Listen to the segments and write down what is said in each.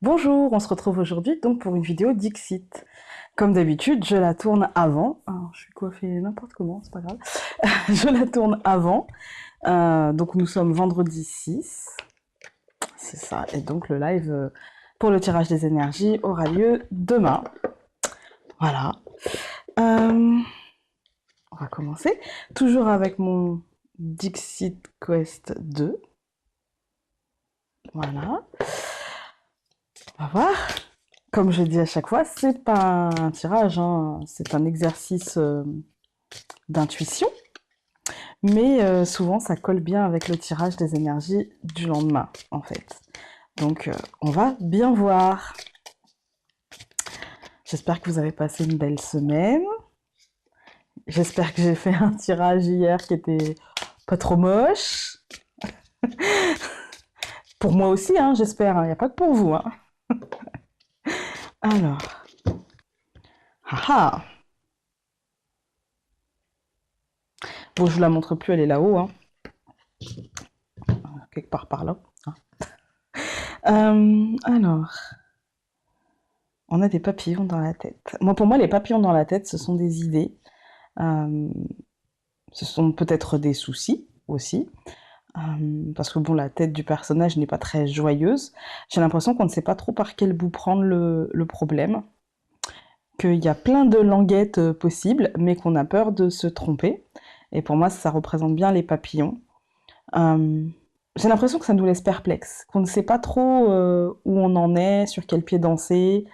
Bonjour, on se retrouve aujourd'hui donc pour une vidéo Dixit. Comme d'habitude, je la tourne avant. Alors, je suis coiffée n'importe comment, c'est pas grave. Je la tourne avant. Donc nous sommes vendredi 6. C'est ça. Et donc le live pour le tirage des énergies aura lieu demain. Voilà. On va commencer. Toujours avec mon Dixit Quest 2. Voilà. On va voir. Comme je dis à chaque fois, c'est pas un tirage, hein, c'est un exercice d'intuition, mais souvent ça colle bien avec le tirage des énergies du lendemain, en fait. Donc on va bien voir. J'espère que vous avez passé une belle semaine. J'espère que j'ai fait un tirage hier qui était pas trop moche. Pour moi aussi, hein, j'espère, il n'y a pas que pour vous. Hein. Alors, haha. Bon, je vous la montre plus, elle est là-haut, hein. Quelque part par là. Alors, on a des papillons dans la tête. Moi, pour moi, les papillons dans la tête, ce sont des idées. Ce sont peut-être des soucis aussi. Parce que bon, la tête du personnage n'est pas très joyeuse. J'ai l'impression qu'on ne sait pas trop par quel bout prendre le problème. Qu'il y a plein de languettes possibles, mais qu'on a peur de se tromper. Et pour moi, ça représente bien les papillons. J'ai l'impression que ça nous laisse perplexes, qu'on ne sait pas trop où on en est, sur quel pied danser.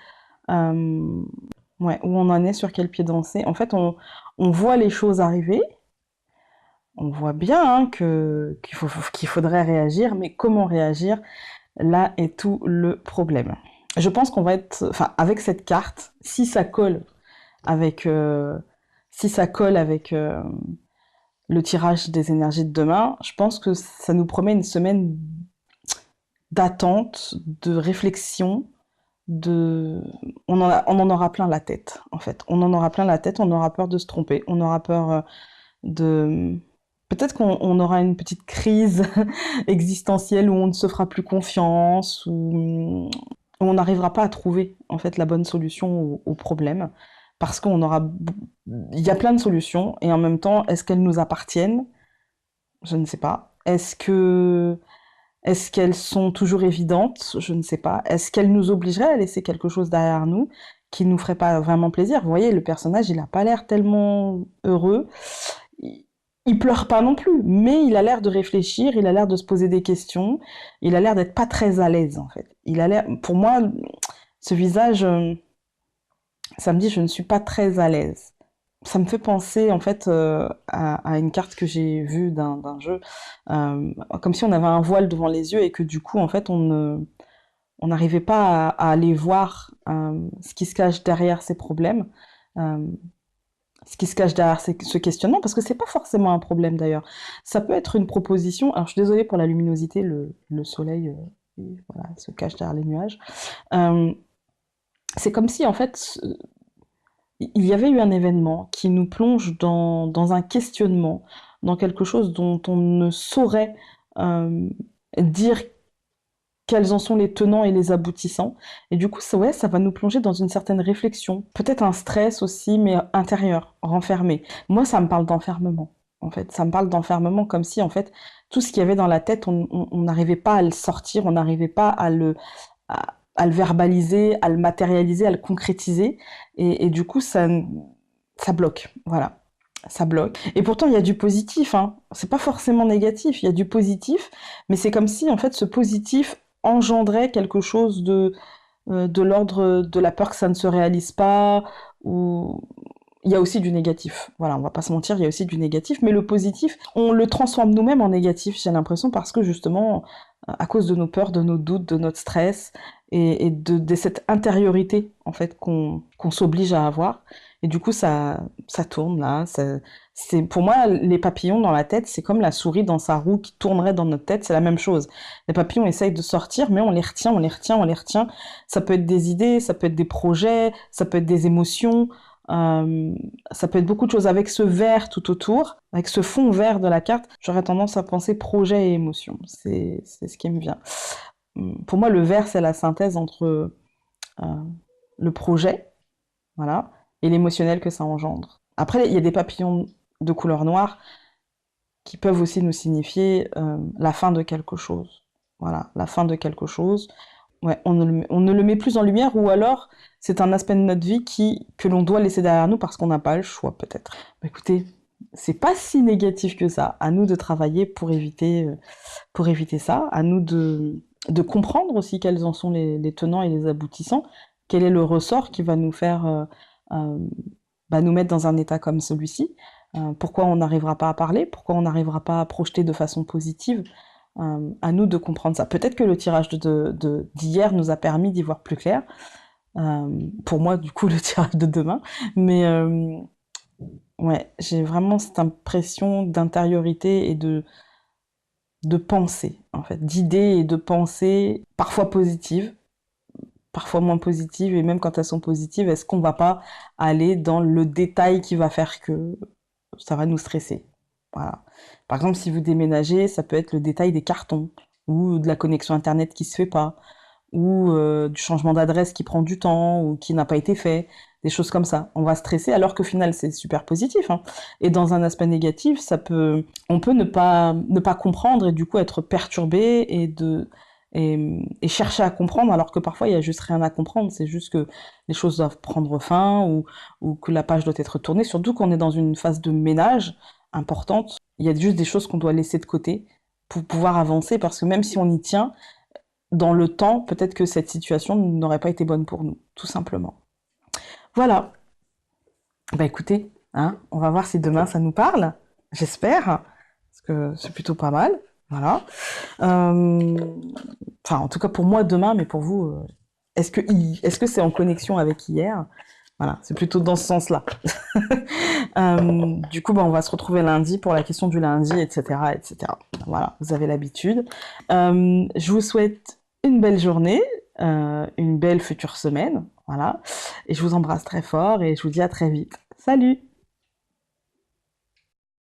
Ouais, où on en est, sur quel pied danser. En fait, on voit les choses arriver, on voit bien hein, qu'il faudrait réagir, mais comment réagir, là est tout le problème. Je pense qu'on va être, enfin, avec cette carte, si ça colle avec, le tirage des énergies de demain, je pense que ça nous promet une semaine d'attente, de réflexion, on en aura plein la tête, en fait. On en aura plein la tête, on aura peur de se tromper, on aura peur de... Peut-être qu'on aura une petite crise existentielle où on ne se fera plus confiance, où on n'arrivera pas à trouver, en fait, la bonne solution au problème. Parce qu'on aura... Il y a plein de solutions, et en même temps, est-ce qu'elles nous appartiennent? Je ne sais pas. Est-ce qu'elles sont toujours évidentes? Je ne sais pas. Est-ce qu'elles nous obligeraient à laisser quelque chose derrière nous qui nous ferait pas vraiment plaisir? Vous voyez, le personnage, il a pas l'air tellement heureux. Il pleure pas non plus, mais il a l'air de réfléchir, il a l'air de se poser des questions, il a l'air d'être pas très à l'aise en fait. Il a l'air, pour moi, ce visage, ça me dit je ne suis pas très à l'aise. Ça me fait penser en fait à une carte que j'ai vue d'un jeu, comme si on avait un voile devant les yeux et que du coup en fait on n'arrivait pas à aller voir ce qui se cache derrière ces problèmes, ce qui se cache derrière ce questionnement, parce que c'est pas forcément un problème d'ailleurs. Ça peut être une proposition. Alors je suis désolée pour la luminosité, le soleil voilà, se cache derrière les nuages. Euh, c'est comme si en fait il y avait eu un événement qui nous plonge dans un questionnement, dans quelque chose dont on ne saurait dire quels en sont les tenants et les aboutissants. Et du coup, ouais, ça va nous plonger dans une certaine réflexion. Peut-être un stress aussi, mais intérieur, renfermé. Moi, ça me parle d'enfermement. En fait, ça me parle d'enfermement comme si, en fait, tout ce qu'il y avait dans la tête, on n'arrivait pas à le sortir, on n'arrivait pas à le verbaliser, à le matérialiser, à le concrétiser. Et du coup, ça bloque. Voilà. Ça bloque. Et pourtant, il y a du positif, hein. C'est pas forcément négatif, il y a du positif, mais c'est comme si, en fait, ce positif engendrait quelque chose de l'ordre de la peur que ça ne se réalise pas, ou il y a aussi du négatif. Voilà, on va pas se mentir, il y a aussi du négatif, mais le positif, on le transforme nous-mêmes en négatif, j'ai l'impression, parce que justement, à cause de nos peurs, de nos doutes, de notre stress, et de cette intériorité, en fait, qu'on s'oblige à avoir. Et du coup, ça tourne là. C'est, pour moi, les papillons dans la tête, c'est comme la souris dans sa roue qui tournerait dans notre tête, c'est la même chose. Les papillons essayent de sortir, mais on les retient, on les retient, on les retient. Ça peut être des idées, ça peut être des projets, ça peut être des émotions, ça peut être beaucoup de choses. Avec ce vert tout autour, avec ce fond vert de la carte, j'aurais tendance à penser projet et émotion. C'est ce qui me vient. pour moi, le vert, c'est la synthèse entre le projet, voilà, et l'émotionnel que ça engendre. Après, il y a des papillons de couleur noire qui peuvent aussi nous signifier la fin de quelque chose. Voilà, la fin de quelque chose. Ouais, on ne le met plus en lumière, ou alors c'est un aspect de notre vie que l'on doit laisser derrière nous parce qu'on n'a pas le choix, peut-être. Bah, écoutez, c'est pas si négatif que ça. À nous de travailler pour éviter ça. À nous de comprendre aussi quels en sont les tenants et les aboutissants. Quel est le ressort qui va nous faire euh, nous mettre dans un état comme celui-ci. Pourquoi on n'arrivera pas à parler, pourquoi on n'arrivera pas à projeter de façon positive. À nous de comprendre ça. Peut-être que le tirage d'hier nous a permis d'y voir plus clair. Pour moi, du coup, le tirage de demain. Mais ouais, j'ai vraiment cette impression d'intériorité et de pensée, en fait, d'idées et de pensées parfois positives, parfois moins positives, et même quand elles sont positives, est-ce qu'on va pas aller dans le détail qui va faire que ça va nous stresser? Voilà. Par exemple, si vous déménagez, ça peut être le détail des cartons, ou de la connexion internet qui se fait pas, ou du changement d'adresse qui prend du temps, ou qui n'a pas été fait, des choses comme ça. On va stresser alors qu'au final c'est super positif, hein. Et dans un aspect négatif, on peut ne pas comprendre et du coup être perturbé et chercher à comprendre alors que parfois il y a juste rien à comprendre. C'est juste que les choses doivent prendre fin, ou que la page doit être tournée. Surtout qu'on est dans une phase de ménage importante. Il y a juste des choses qu'on doit laisser de côté pour pouvoir avancer, parce que même si on y tient, dans le temps, peut-être que cette situation n'aurait pas été bonne pour nous, tout simplement. Voilà. Bah écoutez, hein, on va voir si demain ça nous parle. J'espère, parce que c'est plutôt pas mal. Voilà. Enfin, en tout cas pour moi demain, mais pour vous, est-ce que c'est en connexion avec hier? Voilà, c'est plutôt dans ce sens-là. Du coup, bah, on va se retrouver lundi pour la question du lundi, etc., etc. Voilà, vous avez l'habitude. Je vous souhaite une belle journée, une belle future semaine, voilà. Et je vous embrasse très fort et je vous dis à très vite. Salut!